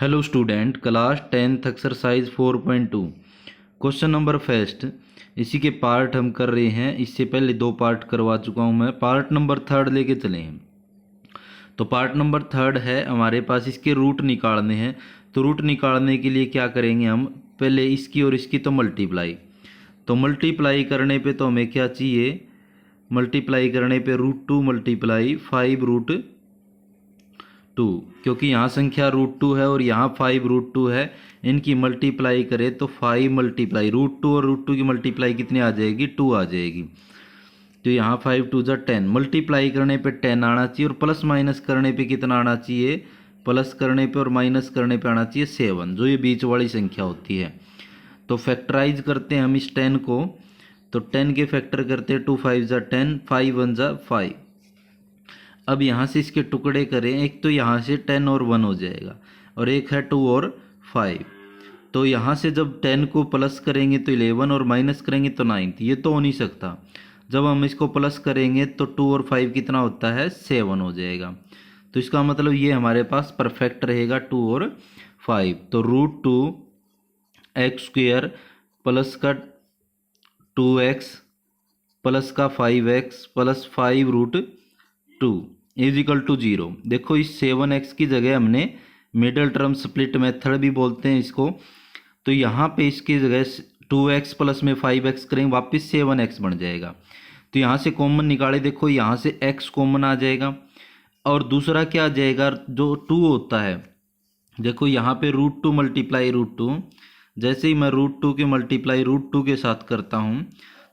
Hello student, class 10th exercise 4.2 question number first. इसी के part हम कर रहे हैं। इससे पहले 2 पार्ट करवा चुका हूं मैं। पार्ट नंबर 3 लेके चले हैं। तो पार्ट नंबर 3 है हमारे पास। इसके रूट निकालने हैं। तो रूट निकालने के लिए क्या करेंगे हम, पहले इसकी और इसकी तो मल्टीप्लाई। तो मल्टीप्लाई करने पे तो हमें क्या चाहिए, मल्टीप्लाई करने पे √2 मल्टीप्लाई 5√2, क्योंकि यहाँ संख्या √2 है और यहाँ 5√2 है। इनकी मल्टीप्लाई करें तो 5 मल्टीप्लाई √2 और √2 की मल्टीप्लाई कितनी आ जाएगी, 2 आ जाएगी। तो यहाँ 5 2 जा 10, मल्टीप्लाई करने पे 10 आना चाहिए और प्लस माइनस करने पे कितना आना चाहिए, प्लस करने पे और माइनस करने पे आना चाहिए 7, जो ये बीच वाली संख्या होती है। तो फैक्टराइज करते हैं हम इस 10 को। तो 10 के फैक्टर करते हैं, 2 5 जा 10, 5 1 जा 5। अब यहाँ से इसके टुकड़े करें, एक तो यहाँ से 10 और 1 हो जाएगा और एक है 2 और 5। तो यहाँ से जब 10 को प्लस करेंगे तो 11 और माइनस करेंगे तो 9, ये तो हो नहीं सकता। जब हम इसको प्लस करेंगे तो 2 और 5 कितना होता है, 7 हो जाएगा। तो इसका मतलब ये हमारे पास परफेक्ट रहेगा 2 और 5। तो √2x² प्लस का 2x प्लस का 5x प्लस 5√2 इजिकल टू 0। देखो इस 7x की जगह हमने मिडल टर्म स्प्लिट मेथड भी बोलते हैं इसको। तो यहाँ पे इसकी जगह 2x प्लस में 5x करेंगे, वापस 7x बन जाएगा। तो यहाँ से कॉमन निकाले, देखो यहाँ से x कॉमन आ जाएगा और दूसरा क्या आ जाएगा, जो 2 होता है। देखो यहाँ पे √2 मल्टीप्लाई √2, जैसे ही मैं √2 की मल्टीप्लाई √2 के साथ करता हूँ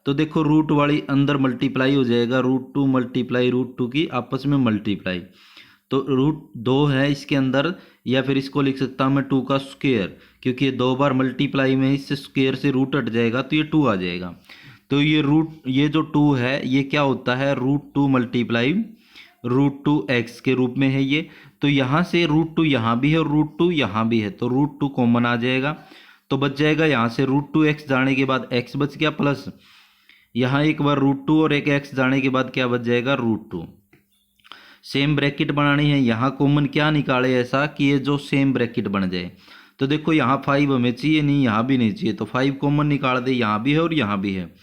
तो देखो रूट वाली अंदर मल्टीप्लाई हो जाएगा, √2 मल्टीप्लाई √2 की आपस में मल्टीप्लाई। तो √2 है इसके अंदर, या फिर इसको लिख सकता हूँ मैं 2 का स्क्वायर, क्योंकि ये 2 बार मल्टीप्लाई में इससे स्क्वायर से रूट हट जाएगा तो ये 2 आ जाएगा। तो ये जो 2 है ये क्या होता है, √2 मल्टीप्लाई √2x के रूप में है ये। तो यहाँ से √2 यहाँ भी है और √2 यहाँ भी है, तो √2 कॉमन आ जाएगा। तो बच जाएगा यहाँ से √2x जाने के बाद x बच गया, प्लस यहाँ एक बार √2 और एक x जाने के बाद क्या बच जाएगा, √2। सेम ब्रैकेट बनानी है, यहाँ कॉमन क्या निकाले ऐसा कि ये जो सेम ब्रैकेट बन जाए। तो देखो यहाँ 5 हमें चाहिए नहीं, यहाँ भी नहीं चाहिए, तो 5 कॉमन निकाल दे, यहाँ भी है और यहाँ भी है।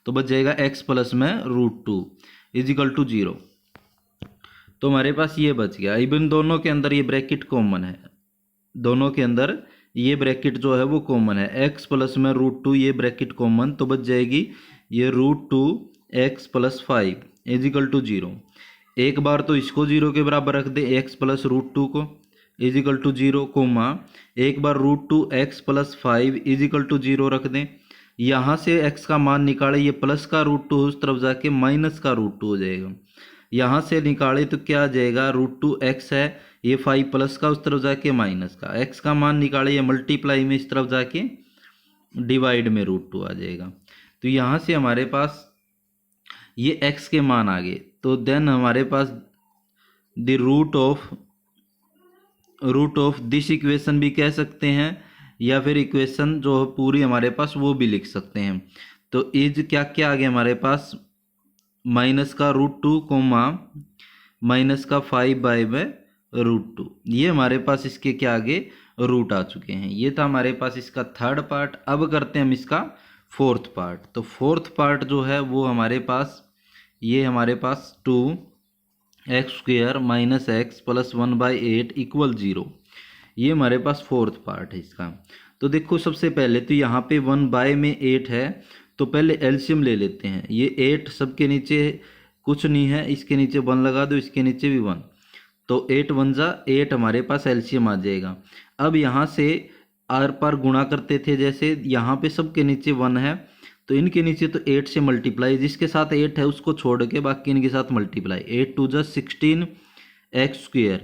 तो बच जाएगा x प्लस में √2 इजिकल टू 0। तो हमारे पास ये बच गया। इवन दोनों के अंदर ये ब्रैकेट कॉमन है, दोनों के अंदर ये ब्रैकेट जो है वो कॉमन है, x प्लस में √2 ये ब्रैकेट कॉमन। तो बच जाएगी ये √2x प्लस 5 इजिकल टू 0। एक बार तो इसको 0 के बराबर रख दे, x प्लस √2 को इजिकल टू 0, कोमा एक बार √2x प्लस 5 इजिकल टू 0 रख दें। यहाँ से x का मान निकाले, ये प्लस का √2 उस तरफ जाके माइनस का √2 हो जाएगा। यहाँ से निकाले तो क्या आ जाएगा, √2x है, ये 5 प्लस का उस तरफ जाके माइनस का, x का मान निकाले, ये मल्टीप्लाई में इस तरफ जाके डिवाइड में √2 आ जाएगा। तो यहाँ से हमारे पास ये x के मान आ गए। तो देन हमारे पास the root of this equation भी कह सकते हैं, या फिर इक्वेशन जो पूरी हमारे पास वो भी लिख सकते हैं। तो इज क्या क्या आ गया हमारे पास, माइनस का √2 कोमा माइनस का 5/√2, ये हमारे पास इसके क्या आगे रूट आ चुके हैं। ये था हमारे पास इसका 3rd पार्ट। अब करते हैं हम इसका 4th पार्ट। तो 4th पार्ट जो है वो हमारे पास, ये हमारे पास 2x² minus x plus 1/8 equal 0, ये हमारे पास 4th पार्ट है इसका। तो देखो सबसे पहले तो यहाँ पे 1 में 8 है, तो पहले एलसीएम ले लेते हैं। ये 8 सबके नीचे कुछ नहीं है, इसके नीचे 1 लगा दो, इसके नीचे भी 1, तो 8 1 जा 8 हमारे पास एलसीएम आ जाएगा। अब यहाँ से आर पार गुणा करते थे, जैसे यहाँ पे सबके नीचे 1 है तो इनके नीचे तो 8 से मल्टीप्लाई, जिसके साथ 8 है उसको छोड़ के बाकी इनके साथ मल्टीप्लाई। 8 2 जा 16x²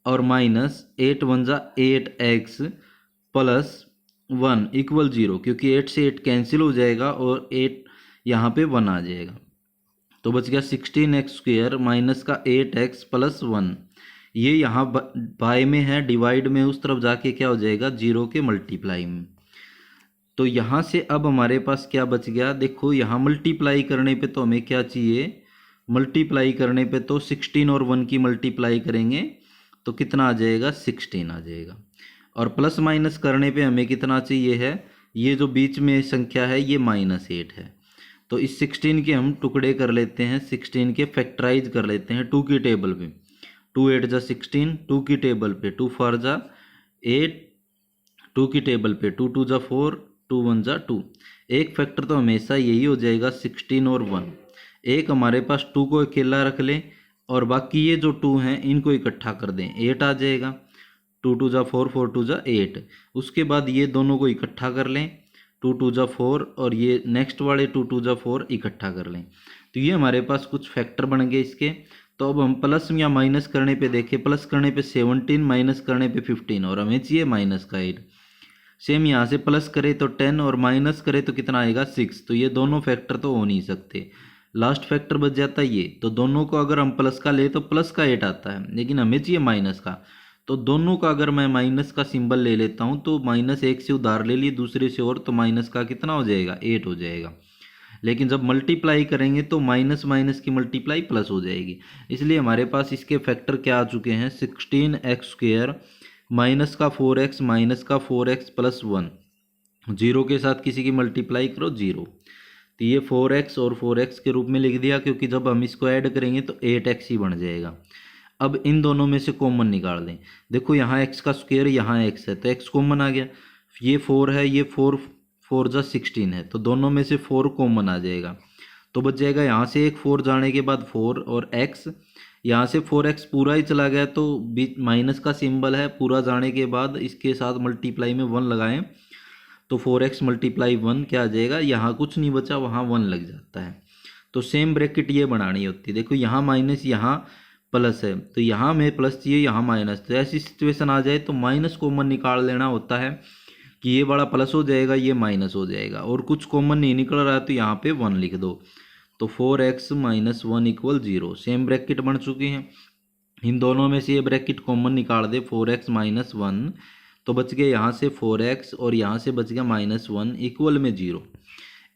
और माइनस 8 1 जा 8x प्लस 1 इक्वल 0, क्योंकि 8 से 8 कैंसिल हो जाएगा और 8 यहाँ पे 1 आ जाएगा। तो बच गया 16x² माइनस का 8x प्लस 1, ये यहाँ बाय में है, डिवाइड में उस तरफ जाके क्या हो जाएगा, 0 के मल्टीप्लाई में। तो यहाँ से अब हमारे पास क्या बच गया, देखो यहाँ मल्टीप्लाई करने पे तो हमें क्या चाहिए, मल्टीप्लाई करने पे तो 16 और 1 की मल्टीप्लाई करेंगे तो कितना आ जाएगा, 16 आ जाएगा। और प्लस माइनस करने पे हमें कितना चाहिए है, ये जो बीच में संख्या है ये -8 है। तो इस 16 के हम टुकड़े कर लेते हैं, 16 के फैक्टराइज कर लेते हैं 2 की टेबल पे। 2 8 जा 16, 2 की टेबल पे 2 4 जा 8, 2 की टेबल पे 2 2 जा 4, 2 1 जा 2। एक फैक्टर तो हमेशा यही हो जाएगा 16 और 1। एक हमारे पास 2 को अकेला रख लें और बाकी ये जो 2 हैं इनको इकट्ठा कर दें, 8 आ जाएगा। 2 2 जा 4, 4 2 जा 8। उसके बाद ये दोनों को इकट्ठा कर लें, 2 2 जा 4 और ये नेक्स्ट वाले 2 2 जा 4 इकट्ठा कर लें। तो ये हमारे पास कुछ फैक्टर बन गए इसके। तो अब हम प्लस या माइनस करने पे देखें, प्लस करने पे 17, माइनस करने पे 15 और हमें चाहिए माइनस का 8। सेम यहाँ से प्लस करे तो 10 और माइनस करे तो कितना आएगा 6। तो ये दोनों फैक्टर तो हो नहीं सकते, लास्ट फैक्टर बच जाता है ये। तो दोनों को अगर हम प्लस का ले तो प्लस का 8 आता है, लेकिन हमें चाहिए माइनस का। तो दोनों का अगर मैं माइनस का सिंबल ले लेता हूँ तो माइनस एक से उधार ले लिए, दूसरे से और, तो माइनस का कितना हो जाएगा 8 हो जाएगा। लेकिन जब मल्टीप्लाई करेंगे तो माइनस माइनस की मल्टीप्लाई प्लस हो जाएगी। इसलिए हमारे पास इसके फैक्टर क्या आ चुके हैं, 16x² माइनस का 4x माइनस का 4x प्लस 1। जीरो के साथ किसी की मल्टीप्लाई करो 0। तो ये 4x और 4x के रूप में लिख दिया, क्योंकि जब हम इसको ऐड करेंगे तो 8x ही बन जाएगा। अब इन दोनों में से कॉमन निकाल दें। देखो यहाँ x का स्क्वायर, यहाँ x है तो x कॉमन आ गया। ये 4 है, ये 4 4 जा 16 है, तो दोनों में से 4 कॉमन आ जाएगा। तो बच जाएगा यहाँ से एक 4 जाने के बाद 4 और x, यहाँ से 4x पूरा ही चला गया तो बीच माइनस का सिंबल है, पूरा जाने के बाद इसके साथ मल्टीप्लाई में 1 लगाएं तो 4x मल्टीप्लाई 1 क्या आ जाएगा, यहाँ कुछ नहीं बचा वहाँ 1 लग जाता है। तो सेम ब्रैकेट ये बनानी होती है। देखो यहाँ माइनस यहाँ प्लस है, तो यहाँ हमें प्लस चाहिए, यहाँ माइनस। तो ऐसी सिचुएशन आ जाए तो माइनस कॉमन निकाल लेना होता है कि ये बड़ा प्लस हो जाएगा, ये माइनस हो जाएगा। और कुछ कॉमन नहीं निकल रहा है तो यहाँ पे 1 लिख दो। तो 4x minus 1 equal 0। Same bracket बन चुकी हैं। इन दोनों में से ये ब्रैकेट कॉमन निकाल दे, 4x माइनस 1, तो बच गया यहाँ से 4x और यहाँ से बच गया -1 इक्वल में 0।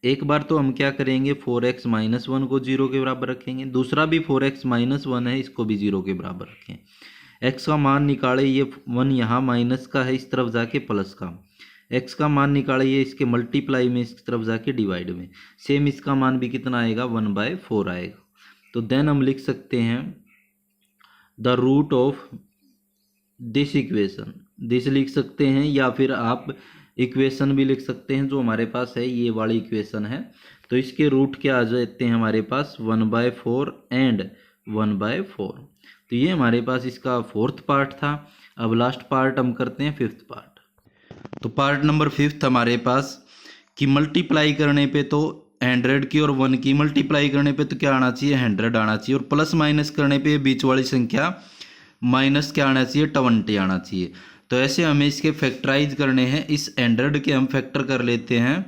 एक बार तो हम क्या करेंगे, 4x माइनस 1 को 0 के बराबर रखेंगे। दूसरा भी 4x माइनस 1 है, इसको भी 0 के बराबर रखें। x का मान निकाले, ये 1 यहाँ माइनस का है, इस तरफ जाके प्लस का। x का मान निकाले, ये इसके मल्टीप्लाई में, इस तरफ जाके डिवाइड में। सेम इसका मान भी कितना आएगा, 1/4 आएगा। तो देन हम लिख सकते हैं the root of this equation, this लिख सकते हैं, या फिर आप इक्वेशन भी लिख सकते हैं जो हमारे पास है, ये वाली इक्वेशन है। तो इसके रूट क्या आ जाते हैं हमारे पास, 1/4 एंड 1/4। तो ये हमारे पास इसका 4th पार्ट था। अब लास्ट पार्ट हम करते हैं 5th पार्ट। तो पार्ट नंबर 5th हमारे पास कि मल्टीप्लाई करने पे तो 100 की और 1 की मल्टीप्लाई करने पे तो क्या आना चाहिए, 100 आना चाहिए। और प्लस माइनस करने पे बीच वाली संख्या माइनस क्या आना चाहिए, 20 आना चाहिए। तो ऐसे हमें इसके फैक्टराइज करने हैं। इस 100 के हम फैक्टर कर लेते हैं।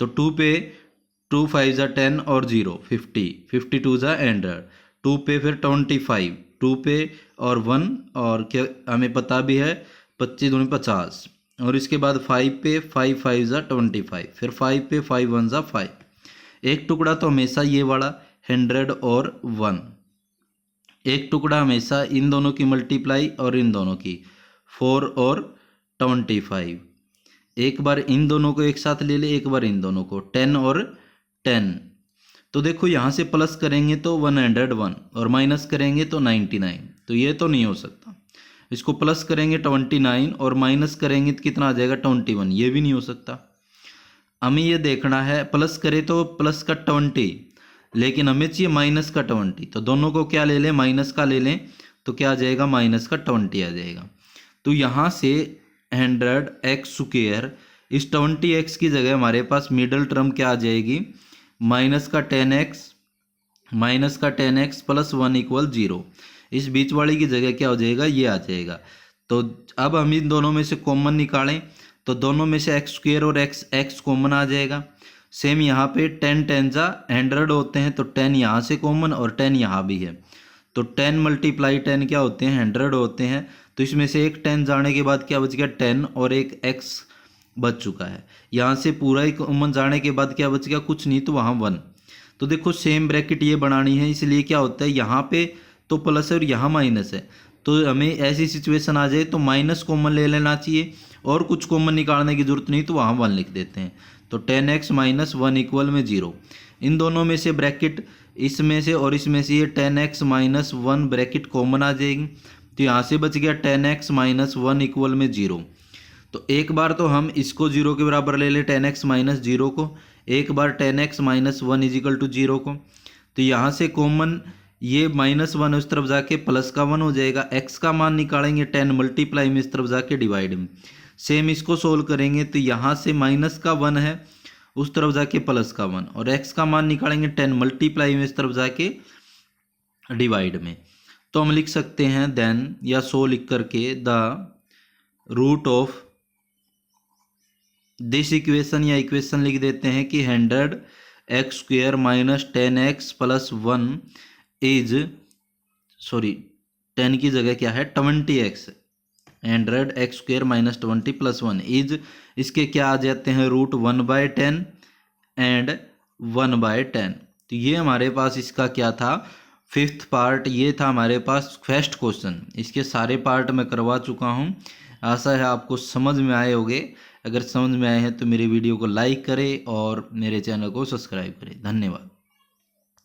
तो 2 पे 2 5 जा 10 और 0 50, 52 जा 100, 2 पे फिर 25, 2 पे और 1 और क्या हमें पता भी है 25 दूनी 50, और इसके बाद 5 पे 5 5 जा 25, फिर 5 पे 5 1 जा 5। एक टुकड़ा तो हमेशा ये वाला 100 और 1, एक टुकड़ा हमेशा इन दोनों की मल्टीप्लाई और इन दोनों की 4 और 25। एक बार इन दोनों को एक साथ ले ले, एक बार इन दोनों को 10 और 10। तो देखो यहाँ से प्लस करेंगे तो 101 और माइनस करेंगे तो 99, तो ये तो नहीं हो सकता। इसको प्लस करेंगे 29 और माइनस करेंगे तो कितना आ जाएगा 21, ये भी नहीं हो सकता। हमें ये देखना है, प्लस करे तो प्लस का 20, लेकिन हमें चाहिए माइनस का 20। तो दोनों को क्या ले लें, माइनस का ले लें, तो क्या आ जाएगा माइनस का 20 आ जाएगा। तो यहाँ से 100x², इस 20x की जगह हमारे पास मिडल टर्म क्या आ जाएगी, माइनस का 10x प्लस 1 इक्वल 0। इस बीच वाली की जगह क्या हो जाएगा, ये आ जाएगा। तो अब हम इन दोनों में से कॉमन निकालें, तो दोनों में से x² और x कॉमन आ जाएगा। सेम यहाँ पे 10 10 जा 100 होते हैं, तो 10 यहाँ से कॉमन और 10 यहाँ भी है। तो 10 मल्टीप्लाई 10 क्या होते हैं, 100 होते हैं। तो इसमें से एक 10 जाने के बाद क्या बच गया, 10 और एक x बच चुका है। यहाँ से पूरा ही कॉमन जाने के बाद क्या बच गया, कुछ नहीं, तो वहाँ 1। तो देखो सेम ब्रैकेट ये बनानी है, इसलिए क्या होता है यहाँ पे तो प्लस है और यहाँ माइनस है, तो हमें ऐसी सिचुएशन आ जाए तो माइनस कॉमन ले लेना चाहिए और कुछ कॉमन निकालने की जरूरत नहीं, तो वहाँ 1 लिख देते हैं। तो 10x माइनस 1 इक्वल में 0। इन दोनों में से ब्रैकेट इसमें से और इसमें से ये 10x माइनस 1 ब्रैकेट कॉमन आ जाएगी, तो यहाँ से बच गया 10x माइनस 1 इक्वल में 0। तो एक बार तो हम इसको 0 के बराबर ले लें 10x माइनस 0 को, एक बार 10x माइनस 1 इजिकल टू 0 को। तो यहाँ से कॉमन ये -1 उस तरफ जाके प्लस का 1 हो जाएगा। x का मान निकालेंगे 10 मल्टीप्लाई में इस तरफ जाके डिवाइड में। सेम इसको सोल्व करेंगे तो यहाँ से माइनस का 1 है उस तरफ जाके प्लस का 1, और x का मान निकालेंगे 10 मल्टीप्लाई में इस तरफ जाके डिवाइड में। तो हम लिख सकते हैं देन या सो लिख करके the root of this equation या इक्वेशन लिख देते हैं कि 100x square minus 10x plus 1 is 10 की जगह क्या है 20x, 100x square minus 20 plus 1 is इसके क्या आ जाते हैं रूट 1/10 एंड 1/10। तो ये हमारे पास इसका क्या था 5th पार्ट, ये था हमारे पास फर्स्ट क्वेश्चन। इसके सारे पार्ट मैं करवा चुका हूँ, आशा है आपको समझ में आए होंगे। अगर समझ में आए हैं तो मेरे वीडियो को लाइक करें और मेरे चैनल को सब्सक्राइब करें। धन्यवाद।